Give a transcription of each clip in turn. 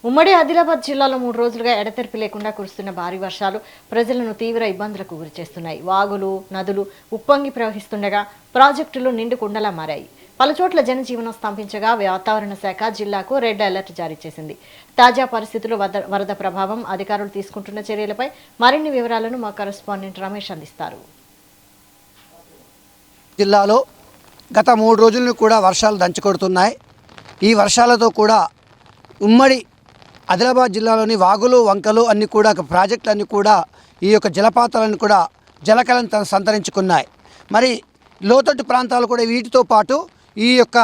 ఉమ్మడి ఆదిలాబాద్ జిల్లాలో 3 రోజులుగా ఎడతెరిపి లేకుండా కురుస్తున్న భారీ వర్షాలు ప్రజలను తీవ్ర ఇబ్బందులకు గురిచేస్తున్నాయి. వాగులు, నదులు ఉప్పొంగి ప్రవహిస్తుండగా ప్రాజెక్టులు నిండు కుండలా మారాయి. పలుచోట్ల జనజీవనం స్తంభించగా వాతావరణ శాఖ జిల్లాకు రెడ్ అలర్ట్ జారీ చేసింది. తాజా పరిస్థితులు, వరద ప్రభావం, అధికారులు తీసుకుంటున్న చర్యలపై మరిన్ని వివరాలను మా కరెస్పాండెంట్ రమేష్ అందిస్తారు. జిల్లాలో గత 3 రోజులను కూడా వర్షాలు దంచుకొడుతున్నాయి. ఈ వర్షాలతో కూడా ఉమ్మడి ఆదిలాబాద్ జిల్లాలోని వాగులు, వంకలు అన్నీ కూడా ప్రాజెక్టులు అన్నీ కూడా ఈ యొక్క జలపాతాలన్నీ కూడా జలకలను సంతరించుకున్నాయి. మరి లోతట్టు ప్రాంతాలు కూడా వీటితో పాటు ఈ యొక్క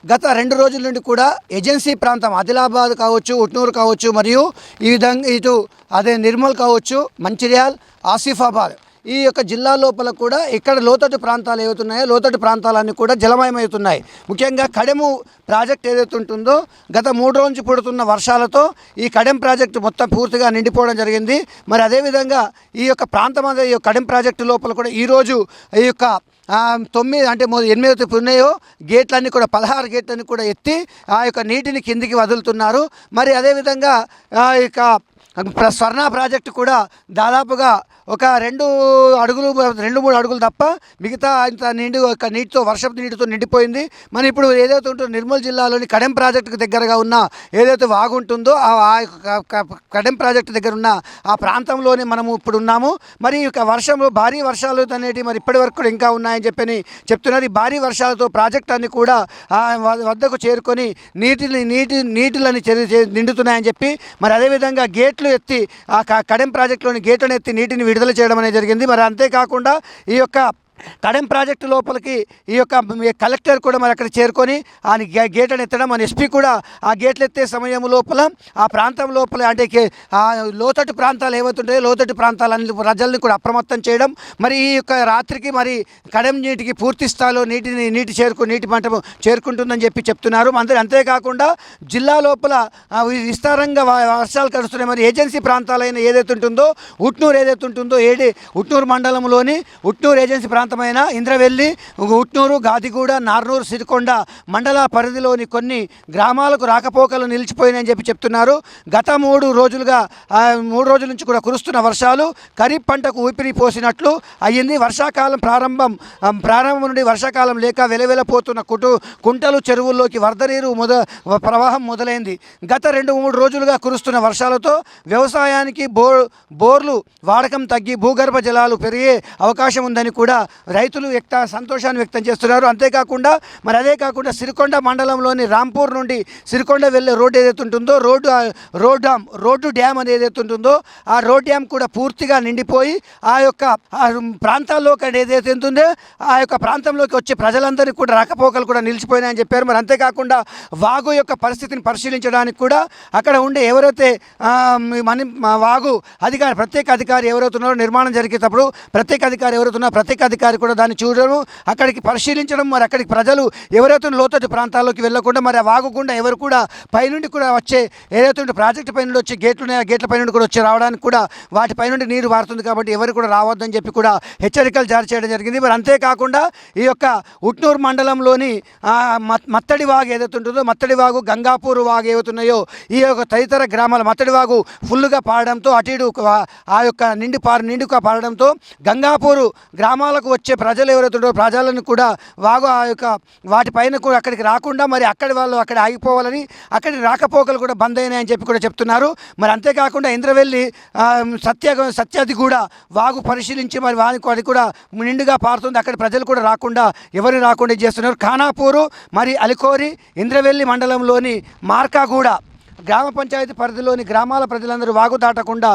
గత 2 రోజుల నుండి కూడా ఏజెన్సీ ప్రాంతం ఆదిలాబాద్ కావచ్చు, ఉట్నూరు కావచ్చు, మరియు ఈ విధంగా ఇటు అదే నిర్మల్ కావచ్చు, మంచిర్యాల్, ఆసిఫాబాద్ ఈ యొక్క జిల్లా లోపల కూడా ఇక్కడ లోతట్టు ప్రాంతాలు ఏవైతున్నాయో లోతట్టు ప్రాంతాలన్నీ కూడా జలమయమవుతున్నాయి. ముఖ్యంగా కడెము ప్రాజెక్ట్ ఏదైతే ఉంటుందో గత 3 రోజుల నుంచి పడుతున్న వర్షాలతో ఈ కడెం ప్రాజెక్టు మొత్తం పూర్తిగా నిండిపోవడం జరిగింది. మరి అదేవిధంగా ఈ యొక్క ప్రాంతం అదే ఈ కడెం ప్రాజెక్టు లోపల కూడా ఈరోజు ఈ యొక్క 9 అంటే 8 ఉన్నాయో గేట్లన్నీ కూడా 16 గేట్లన్నీ కూడా ఎత్తి ఆ యొక్క నీటిని కిందికి వదులుతున్నారు. మరి అదేవిధంగా ఇక స్వర్ణ ప్రాజెక్టు కూడా దాదాపుగా ఒక 2-3 అడుగులు తప్ప మిగతా ఇంత నీటితో వర్షపు నీటితో నిండిపోయింది. మరి ఇప్పుడు ఏదైతే ఉంటుందో నిర్మల్ జిల్లాలోని కడెం ప్రాజెక్టుకు దగ్గరగా ఉన్న ఏదైతే వాగు ఉంటుందో ఆ కడెం ప్రాజెక్టు దగ్గర ఉన్న ఆ ప్రాంతంలోనే మనము ఇప్పుడు ఉన్నాము. మరి వర్షంలో భారీ వర్షాలు అనేటివి మరి ఇప్పటి వరకు కూడా ఇంకా ఉన్నాయని చెప్తున్నారు. ఈ భారీ వర్షాలతో ప్రాజెక్టు అన్ని కూడా వద్దకు చేరుకొని నీటిలని నిండుతున్నాయని చెప్పి మరి అదేవిధంగా గేట్లు ఎత్తి ఆ కడెం ప్రాజెక్టులోని గేట్లను ఎత్తి నీటిని విడుదల చేయడం అనేది జరిగింది. మరి అంతేకాకుండా ఈ యొక్క కడెం ప్రాజెక్టు లోపలికి ఈ యొక్క కలెక్టర్ కూడా మరి అక్కడ చేరుకొని ఆ గేట్లను ఎత్తడం, మన ఎస్పీ కూడా ఆ గేట్లు ఎత్తే సమయం లోపల ఆ ప్రాంతం లోపల అంటే ఆ లోతట్టు ప్రాంతాలు ఏవైతుంటాయో లోతట్టు ప్రాంతాలన్నీ ప్రజల్ని కూడా అప్రమత్తం చేయడం. మరి ఈ యొక్క రాత్రికి మరి కడెం నీటికి పూర్తి స్థాయిలో నీటి పంట చేరుకుంటుందని చెప్తున్నారు. అంతేకాకుండా జిల్లా లోపల విస్తారంగా వర్షాలు కురుస్తున్నాయి. మరి ఏజెన్సీ ప్రాంతాలైన ఏదైతే ఉంటుందో ఉట్నూరు ఏదైతే ఉంటుందో ఉట్నూరు మండలంలోని ఉట్నూరు ఏజెన్సీ ప్రాంతమైన ఇంద్రవెల్లి, ఉట్నూరు, గాదిగూడ, నార్నూరు, సిరికొండ మండల పరిధిలోని కొన్ని గ్రామాలకు రాకపోకలు నిలిచిపోయినాయని చెప్తున్నారు. గత 3 రోజుల నుంచి కూడా కురుస్తున్న వర్షాలు ఖరీఫ్ పంటకు ఊపిరి పోసినట్లు అయ్యింది. వర్షాకాలం ప్రారంభం నుండి వర్షాకాలం లేక వెలవెలపోతున్న కుంటలు, చెరువుల్లోకి వరద నీరు ప్రవాహం మొదలైంది. గత 2-3 రోజులుగా కురుస్తున్న వర్షాలతో వ్యవసాయానికి బోర్లు వాడకం తగ్గి భూగర్భ జలాలు పెరిగే అవకాశం ఉందని కూడా రైతులు సంతోషాన్ని వ్యక్తం చేస్తున్నారు. అదే కాకుండా సిరికొండ మండలంలోని రాంపూర్ నుండి సిరికొండ వెళ్ళే రోడ్డు ఏదైతే ఉంటుందో రోడ్డు డ్యామ్ అనేది ఏదైతే ఉంటుందో ఆ రోడ్ డ్యామ్ కూడా పూర్తిగా నిండిపోయి ఆ యొక్క ప్రాంతాల్లోకి ఏదైతే ఉంటుందో ఆ యొక్క ప్రాంతంలోకి వచ్చే ప్రజలందరికీ కూడా రాకపోకలు కూడా నిలిచిపోయినాయని చెప్పారు. మరి అంతేకాకుండా వాగు యొక్క పరిస్థితిని పరిశీలించడానికి కూడా అక్కడ ఉండే ఎవరైతే వాగు ప్రత్యేక అధికారి ఎవరైతున్నారో నిర్మాణం జరిగేటప్పుడు ప్రత్యేక అధికారి కూడా దాన్ని చూడడం, అక్కడికి పరిశీలించడం, మరి అక్కడికి ప్రజలు ఎవరైతే లోతట్టు ప్రాంతాల్లోకి వెళ్ళకుండా మరి ఆ వాగుకుండా ఎవరు కూడా పైనుండి కూడా వచ్చే ఏదైతే ప్రాజెక్టు పైనుండి వచ్చే గేట్లున్నాయో ఆ గేట్ల పైనుండి కూడా రావడానికి కూడా వాటి పైనుండి నీరు పారుతుంది కాబట్టి ఎవరు కూడా రావద్దని చెప్పి కూడా హెచ్చరికలు జారీ చేయడం జరిగింది. మరి అంతేకాకుండా ఈ యొక్క ఉట్నూరు మండలంలోని మత్తడి వాగు ఏదైతే ఉంటుందో మత్తడి వాగు, గంగాపూర్ వాగు ఏవైతున్నాయో ఈ యొక్క తదితర గ్రామాల మత్తడి వాగు ఫుల్గా పారడంతో అటు ఆ యొక్క నిండుగా పారడంతో గంగాపూరు గ్రామాలకు వచ్చే ప్రజలు ఎవరైతే ఉంటారో ప్రజలను కూడా వాగు ఆ యొక్క వాటిపైన కూడా అక్కడికి రాకుండా మరి అక్కడ ఆగిపోవాలని అక్కడికి రాకపోకలు కూడా బంద్ అయినాయని చెప్పి కూడా చెప్తున్నారు. మరి అంతేకాకుండా ఇంద్రవెల్లి సత్యాది కూడా వాగు పరిశీలించి మరి అది కూడా నిండుగా పారుతుంది. అక్కడ ప్రజలు కూడా ఎవరు రాకుండా చేస్తున్నారు. ఖానాపూరు మరి అలికోరి ఇంద్రవెల్లి మండలంలోని మార్కాగూడ గ్రామ పంచాయతీ పరిధిలోని గ్రామాల ప్రజలందరూ వాగు దాటకుండా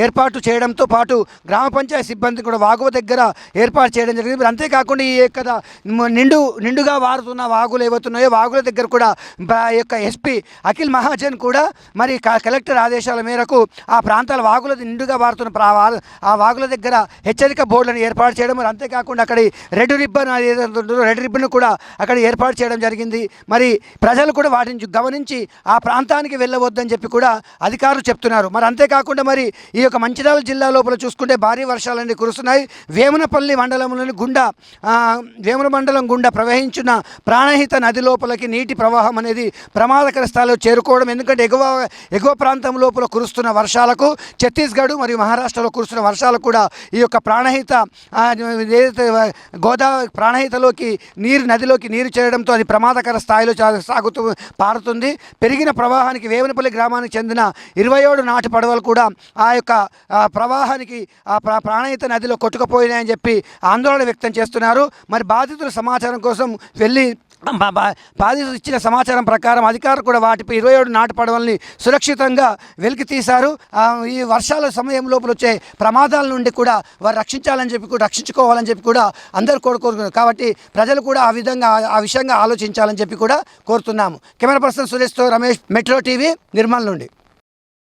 ఏర్పాటు చేయడంతో పాటు గ్రామ పంచాయతీ సిబ్బంది కూడా వాగు దగ్గర ఏర్పాటు చేయడం జరిగింది. అంతేకాకుండా ఈ యొక్క నిండుగా వారుతున్న వాగులు ఏవైతున్నాయో వాగుల దగ్గర కూడా యొక్క ఎస్పీ అఖిల్ మహాజన్ కూడా మరి కలెక్టర్ ఆదేశాల మేరకు ఆ ప్రాంతాల వాగుల నిండుగా వారుతున్న ఆ వాగుల దగ్గర హెచ్చరిక బోర్డులను ఏర్పాటు చేయడం. మరి అంతేకాకుండా అక్కడ రెడ్ రిబ్బన్ కూడా అక్కడ ఏర్పాటు చేయడం జరిగింది. మరి ప్రజలు కూడా వాటిని గమనించి ఆ ప్రాంతానికి వెళ్ళవద్దని చెప్పి కూడా అధికారులు చెప్తున్నారు. మరి అంతేకాకుండా మరి ఈ యొక్క మంచిర్యాల జిల్లా లోపల చూసుకుంటే భారీ వర్షాలన్నీ కురుస్తున్నాయి. వేమనపల్లి మండలంలోని వేముల మండలం గుండా ప్రవహించిన ప్రాణహిత నది లోపలికి నీటి ప్రవాహం అనేది ప్రమాదకర స్థాయిలో చేరుకోవడం. ఎందుకంటే ఎగువ ప్రాంతం లోపల కురుస్తున్న వర్షాలకు ఛత్తీస్గఢ్ మరియు మహారాష్ట్రలో కురుస్తున్న వర్షాలకు కూడా ఈ యొక్క ప్రాణహిత ఏదైతే గోదావరి ప్రాణహితలోకి నదిలోకి నీరు చేరడంతో అది ప్రమాదకర స్థాయిలో పారుతుంది. పెరిగిన ప్రవాహానికి వేమనపల్లి గ్రామానికి చెందిన 27 నాటు పడవలు కూడా ఆ యొక్క ప్రవాహానికి ప్రాణహిత నదిలో కొట్టుకుపోయినాయని చెప్పి ఆందోళన వ్యక్తం చేస్తున్నారు. మరి బాధితుల సమాచారం కోసం వెళ్ళి బాధితులు ఇచ్చిన సమాచారం ప్రకారం అధికారులు కూడా వాటిపై 27 నాటు పడవల్ని సురక్షితంగా వెలికి తీశారు. ఈ వర్షాల సమయం లోపల వచ్చే ప్రమాదాల నుండి కూడా వారు రక్షించుకోవాలని చెప్పి కూడా అందరూ కోరుకుంటున్నారు. కాబట్టి ప్రజలు కూడా ఆ విషయంగా ఆలోచించాలని చెప్పి కూడా కోరుతున్నాము. కెమెరా పర్సన్ సురేష్తో రమేష్, మెట్రో టీవీ, నిర్మల్ నుండి.